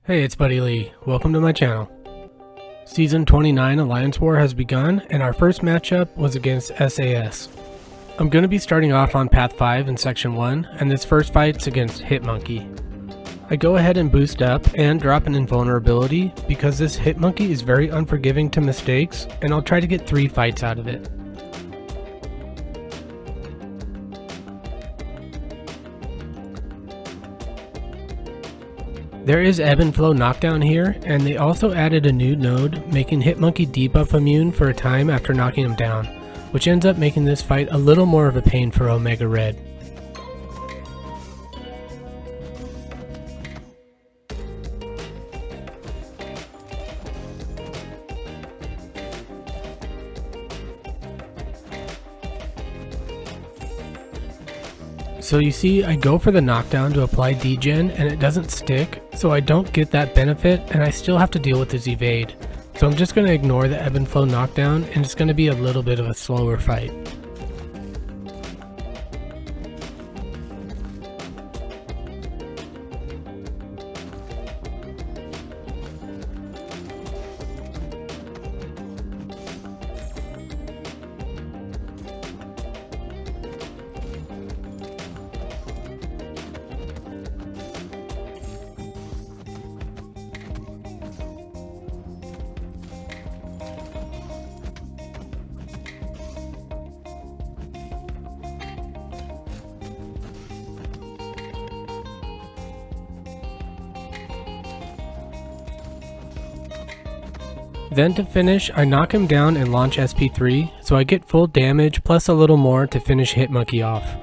Hey, it's Buddy Lee. Welcome to my channel. Season 29 Alliance War has begun, and our first matchup was against SAS. I'm going to be starting off on Path 5 in Section 1, and this first fight's against HitMonkey. I go ahead and boost up and drop an invulnerability because this HitMonkey is very unforgiving to mistakes, and I'll try to get 3 fights out of it. There is ebb and flow knockdown here, and they also added a new node, making HitMonkey debuff immune for a time after knocking him down, which ends up making this fight a little more of a pain for Omega Red. So you see, I go for the knockdown to apply degen and it doesn't stick, so I don't get that benefit and I still have to deal with his evade. So I'm just going to ignore the ebb and flow knockdown and it's going to be a little bit of a slower fight. Then to finish, I knock him down and launch SP3, so I get full damage plus a little more to finish HitMonkey off.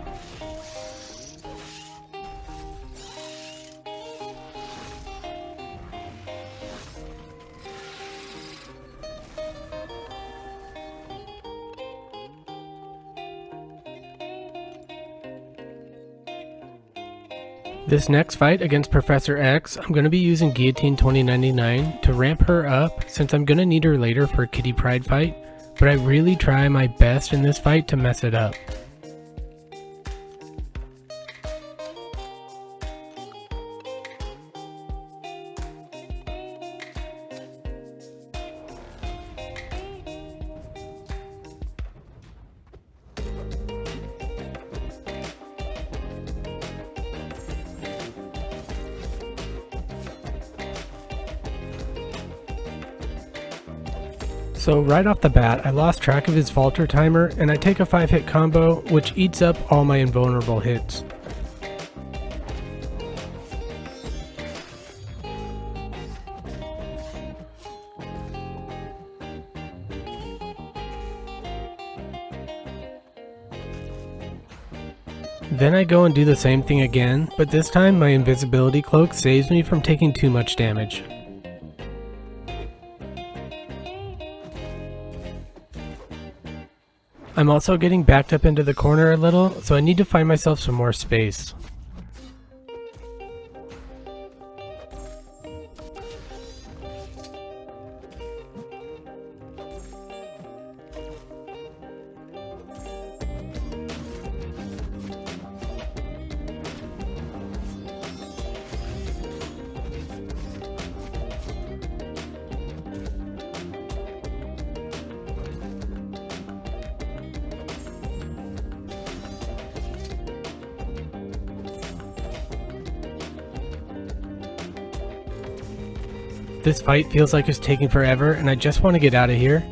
This next fight against Professor X, I'm going to be using Guillotine 2099 to ramp her up since I'm going to need her later for a Kitty Pride fight, but I really try my best in this fight to mess it up. So right off the bat, I lost track of his falter timer and I take a 5-hit combo which eats up all my invulnerable hits. Then I go and do the same thing again, but this time my invisibility cloak saves me from taking too much damage. I'm also getting backed up into the corner a little, so I need to find myself some more space. This fight feels like it's taking forever and I just want to get out of here.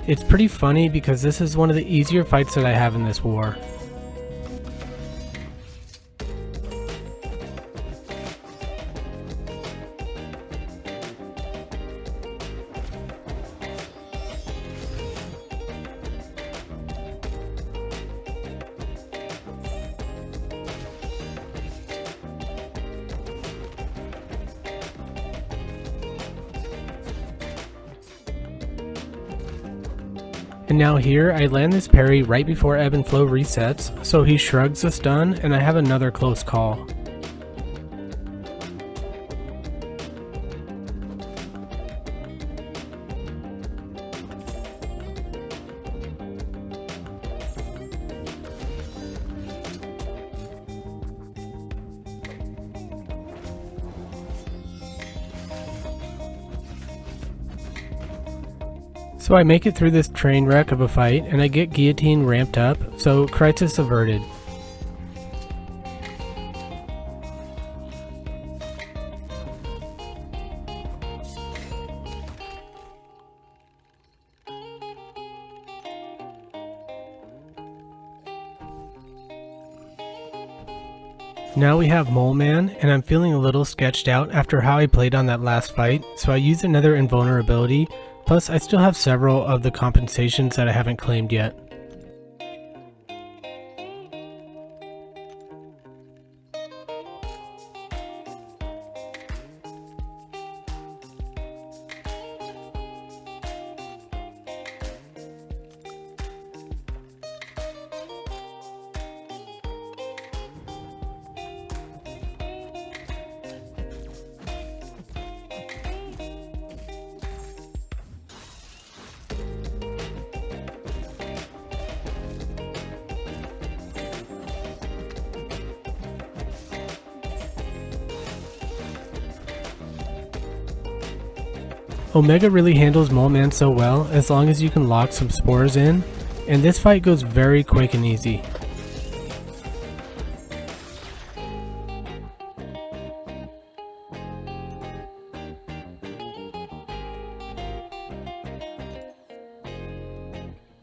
It's pretty funny because this is one of the easier fights that I have in this war. And now here, I land this parry right before ebb and flow resets, so he shrugs the stun and I have another close call. So I make it through this train wreck of a fight and I get guillotine ramped up, so crisis averted. Now we have Mole Man, and I'm feeling a little sketched out after how I played on that last fight, so I use another invulnerability, plus I still have several of the compensations that I haven't claimed yet. Omega really handles Mole Man so well as long as you can lock some spores in, and this fight goes very quick and easy.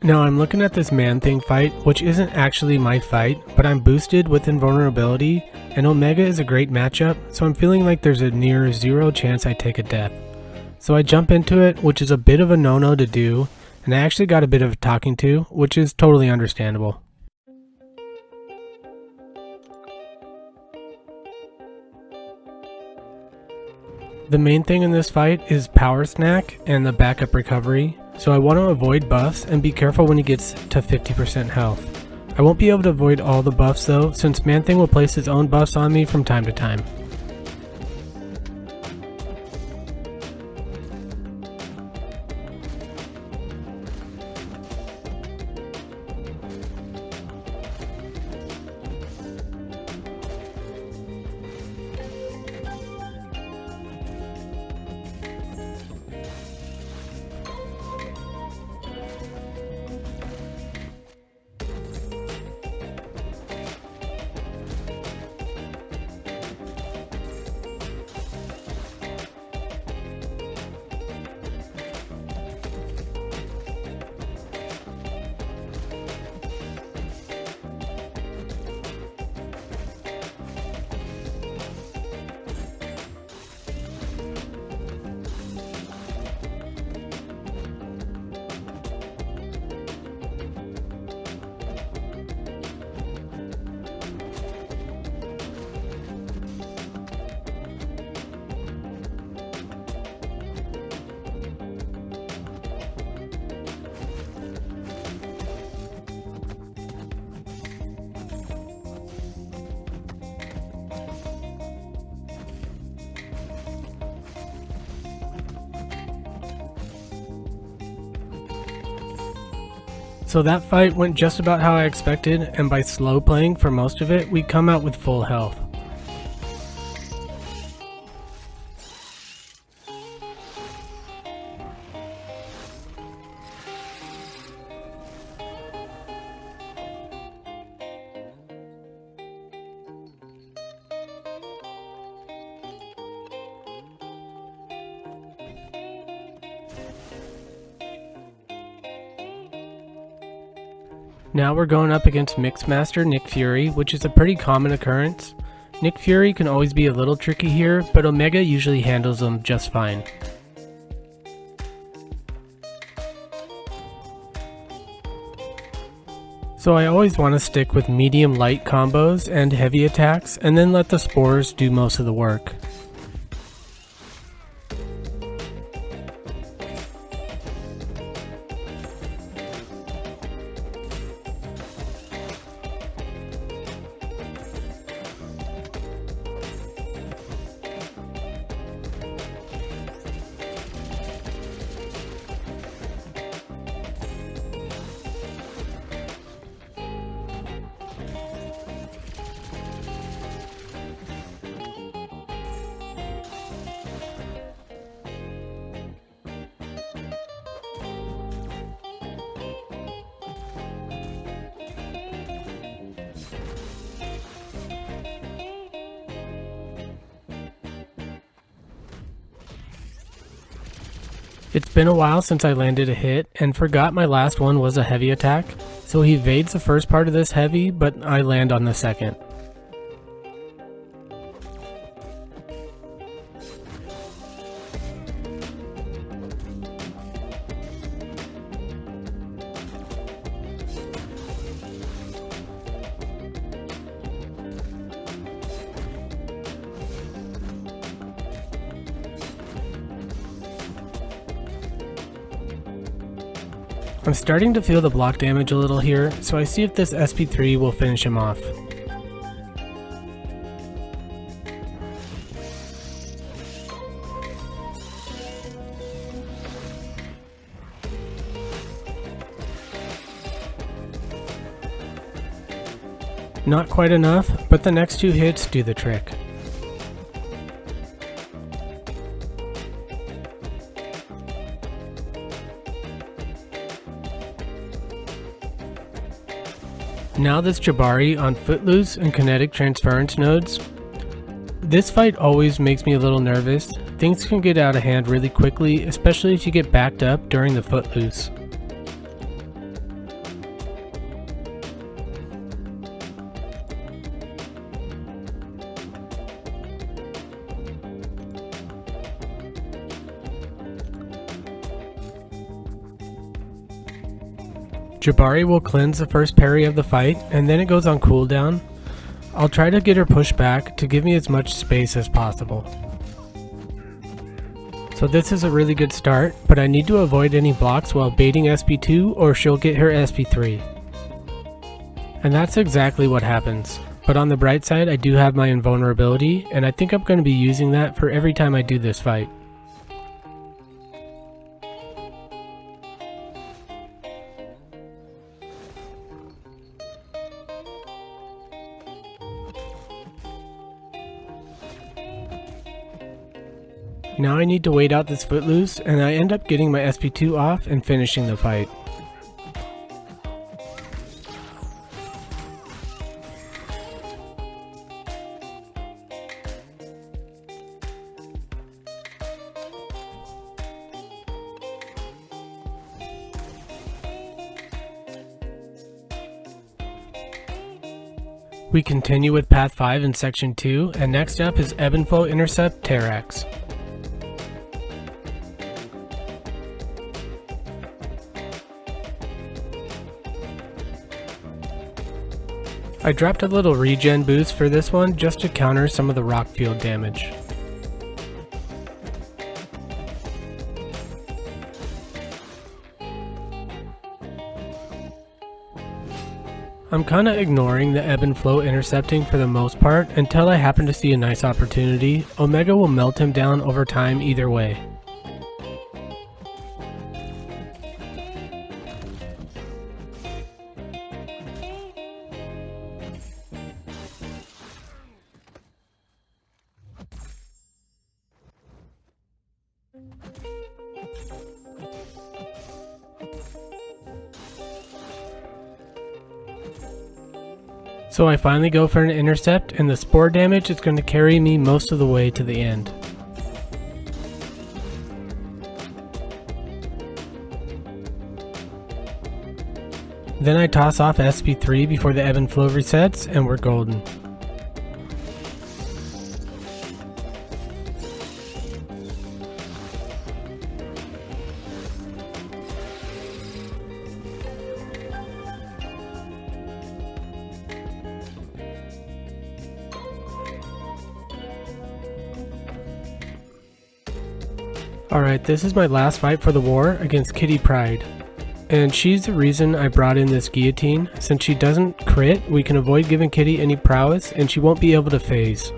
Now I'm looking at this Man-Thing fight, which isn't actually my fight, but I'm boosted with invulnerability, and Omega is a great matchup, so I'm feeling like there's a near zero chance I take a death. So I jump into it, which is a bit of a no-no to do, and I actually got a bit of talking to, which is totally understandable. The main thing in this fight is Power Snack and the backup recovery, so I want to avoid buffs and be careful when he gets to 50% health. I won't be able to avoid all the buffs though, since Man-Thing will place his own buffs on me from time to time. So that fight went just about how I expected, and by slow playing for most of it, we come out with full health. Now we're going up against Mixmaster Nick Fury, which is a pretty common occurrence. Nick Fury can always be a little tricky here, but Omega usually handles them just fine. So I always want to stick with medium light combos and heavy attacks, and then let the spores do most of the work. It's been a while since I landed a hit and forgot my last one was a heavy attack, so he evades the first part of this heavy, but I land on the second. I'm starting to feel the block damage a little here, so I see if this SP3 will finish him off. Not quite enough, but the next two hits do the trick. Now this Jabari on Footloose and Kinetic Transference nodes. This fight always makes me a little nervous. Things can get out of hand really quickly, especially if you get backed up during the Footloose. Jabari will cleanse the first parry of the fight, and then it goes on cooldown. I'll try to get her pushed back to give me as much space as possible. So this is a really good start, but I need to avoid any blocks while baiting SP2 or she'll get her SP3. And that's exactly what happens. But on the bright side, I do have my invulnerability, and I think I'm going to be using that for every time I do this fight. Now I need to wait out this Footloose, and I end up getting my SP2 off and finishing the fight. We continue with Path 5 in Section 2, and next up is Ebb and Flow Intercept Terrax. I dropped a little regen boost for this one just to counter some of the rock field damage. I'm kinda ignoring the ebb and flow intercepting for the most part until I happen to see a nice opportunity. Omega will melt him down over time either way. So I finally go for an intercept, and the spore damage is going to carry me most of the way to the end. Then I toss off SP3 before the ebb and flow resets, and we're golden. Alright, this is my last fight for the war against Kitty Pryde. And she's the reason I brought in this guillotine. Since she doesn't crit, we can avoid giving Kitty any prowess and she won't be able to phase.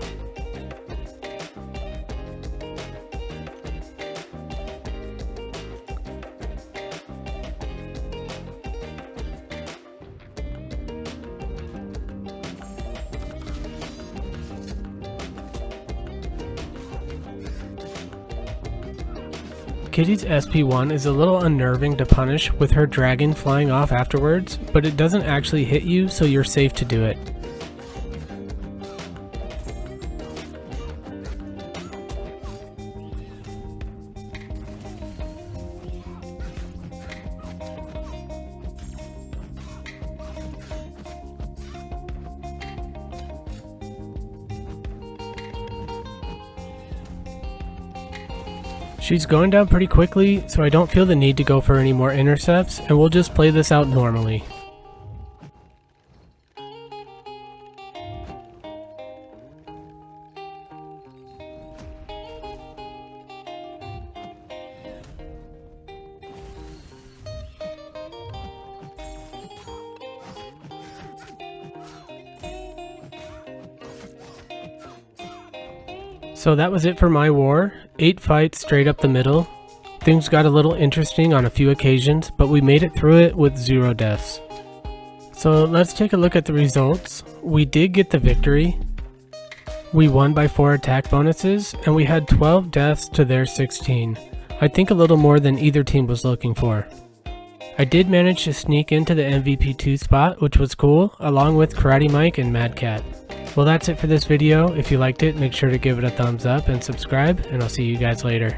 Kitty's SP1 is a little unnerving to punish with her dragon flying off afterwards, but it doesn't actually hit you, so you're safe to do it. She's going down pretty quickly, so I don't feel the need to go for any more intercepts, and we'll just play this out normally. So that was it for my war. 8 fights straight up the middle. Things got a little interesting on a few occasions, but we made it through it with 0 deaths. So let's take a look at the results. We did get the victory. We won by 4 attack bonuses, and we had 12 deaths to their 16. I think a little more than either team was looking for. I did manage to sneak into the MVP 2 spot, which was cool, along with Karate Mike and Mad Cat. Well, that's it for this video. If you liked it, make sure to give it a thumbs up and subscribe, and I'll see you guys later.